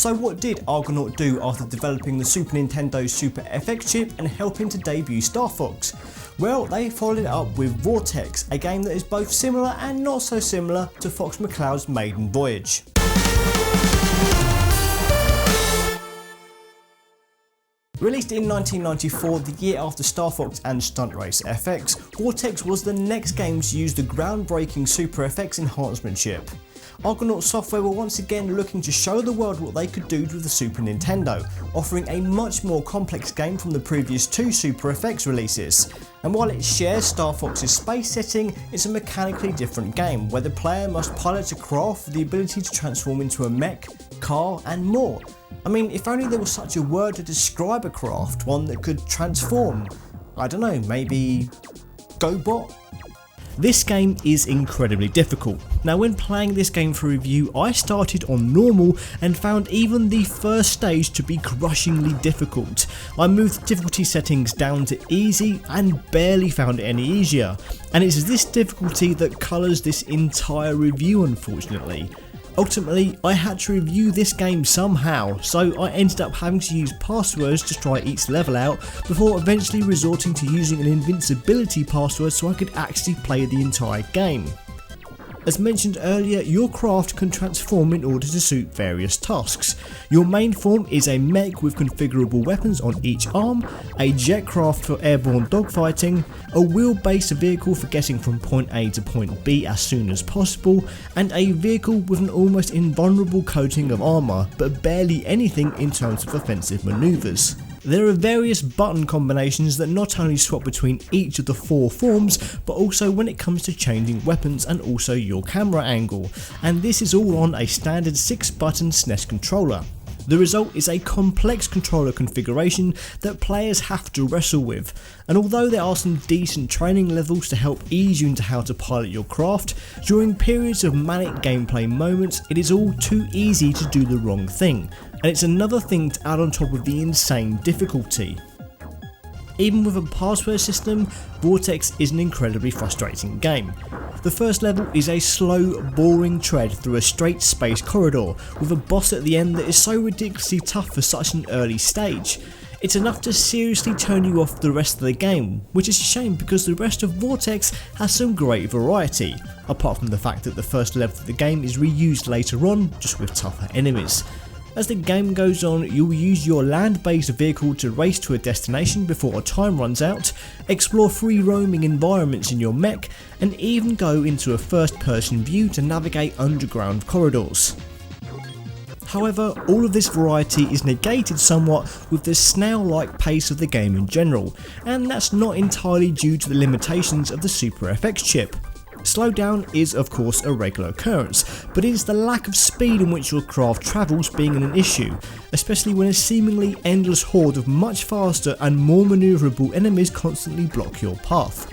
So what did Argonaut do after developing the Super Nintendo Super FX chip and helping to debut Starfox? Well, they followed it up with Vortex, a game that is both similar and not so similar to Fox McCloud's maiden voyage. Released in 1994, the year after Starfox and Stunt Race FX, Vortex was the next game to use the groundbreaking Super FX enhancement chip. Argonaut Software were once again looking to show the world what they could do with the Super Nintendo, offering a much more complex game from the previous two Super FX releases. And while it shares Star Fox's space setting, it's a mechanically different game, where the player must pilot a craft with the ability to transform into a mech, car and more. I mean, if only there was such a word to describe a craft, one that could transform. I don't know, maybe GoBot? This game is incredibly difficult. Now when playing this game for review, I started on normal and found even the first stage to be crushingly difficult. I moved difficulty settings down to easy and barely found it any easier. And it's this difficulty that colours this entire review, unfortunately. Ultimately, I had to review this game somehow, so I ended up having to use passwords to try each level out before eventually resorting to using an invincibility password so I could actually play the entire game. As mentioned earlier, your craft can transform in order to suit various tasks. Your main form is a mech with configurable weapons on each arm, a jet craft for airborne dogfighting, a wheel-based vehicle for getting from point A to point B as soon as possible, and a vehicle with an almost invulnerable coating of armour, but barely anything in terms of offensive manoeuvres. There are various button combinations that not only swap between each of the four forms, but also when it comes to changing weapons and also your camera angle, and this is all on a standard 6-button SNES controller. The result is a complex controller configuration that players have to wrestle with, and although there are some decent training levels to help ease you into how to pilot your craft, during periods of manic gameplay moments it is all too easy to do the wrong thing, and it's another thing to add on top of the insane difficulty. Even with a password system, Vortex is an incredibly frustrating game. The first level is a slow, boring tread through a straight space corridor, with a boss at the end that is so ridiculously tough for such an early stage. It's enough to seriously turn you off the rest of the game, which is a shame because the rest of Vortex has some great variety, apart from the fact that the first level of the game is reused later on, just with tougher enemies. As the game goes on, you'll use your land-based vehicle to race to a destination before time runs out, explore free roaming environments in your mech, and even go into a first-person view to navigate underground corridors. However, all of this variety is negated somewhat with the snail-like pace of the game in general, and that's not entirely due to the limitations of the Super FX chip. Slowdown is of course a regular occurrence, but it is the lack of speed in which your craft travels being an issue, especially when a seemingly endless horde of much faster and more manoeuvrable enemies constantly block your path.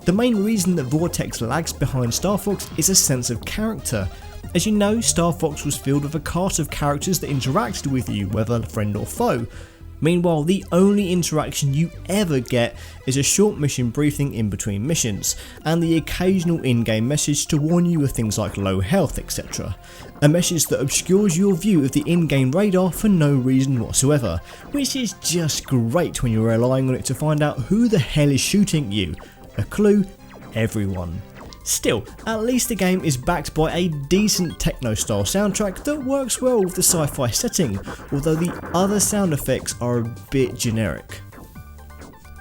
The main reason that Vortex lags behind Starfox is a sense of character. As you know, Starfox was filled with a cast of characters that interacted with you, whether friend or foe. Meanwhile, the only interaction you ever get is a short mission briefing in between missions, and the occasional in-game message to warn you of things like low health, etc. A message that obscures your view of the in-game radar for no reason whatsoever, which is just great when you're relying on it to find out who the hell is shooting at you. A clue: everyone. Still, at least the game is backed by a decent techno-style soundtrack that works well with the sci-fi setting, although the other sound effects are a bit generic.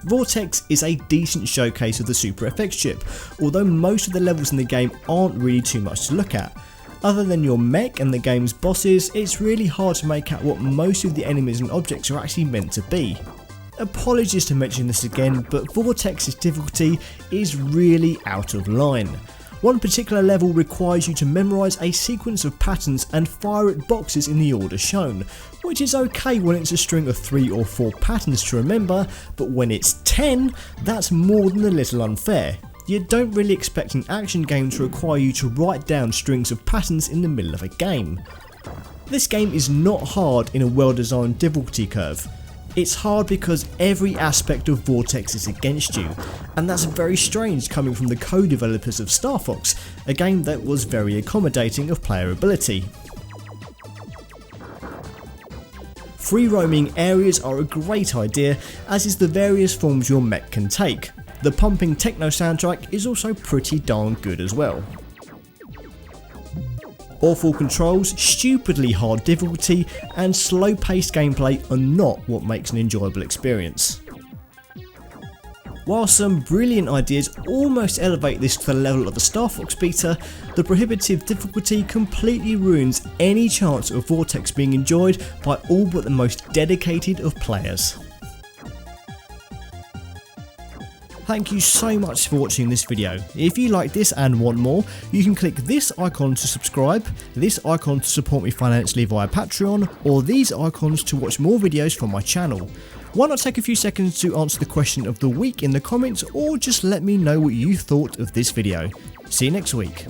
Vortex is a decent showcase of the Super FX chip, although most of the levels in the game aren't really too much to look at. Other than your mech and the game's bosses, it's really hard to make out what most of the enemies and objects are actually meant to be. Apologies to mention this again, but Vortex's difficulty is really out of line. One particular level requires you to memorise a sequence of patterns and fire at boxes in the order shown, which is okay when it's a string of 3 or 4 patterns to remember, but when it's 10, that's more than a little unfair. You don't really expect an action game to require you to write down strings of patterns in the middle of a game. This game is not hard in a well-designed difficulty curve. It's hard because every aspect of Vortex is against you, and that's very strange coming from the co-developers of Starfox, a game that was very accommodating of player ability. Free roaming areas are a great idea, as is the various forms your mech can take. The pumping techno soundtrack is also pretty darn good as well. Awful controls, stupidly hard difficulty, and slow paced gameplay are not what makes an enjoyable experience. While some brilliant ideas almost elevate this to the level of the Starfox beta, the prohibitive difficulty completely ruins any chance of Vortex being enjoyed by all but the most dedicated of players. Thank you so much for watching this video. If you like this and want more, you can click this icon to subscribe, this icon to support me financially via Patreon, or these icons to watch more videos from my channel. Why not take a few seconds to answer the question of the week in the comments, or just let me know what you thought of this video. See you next week.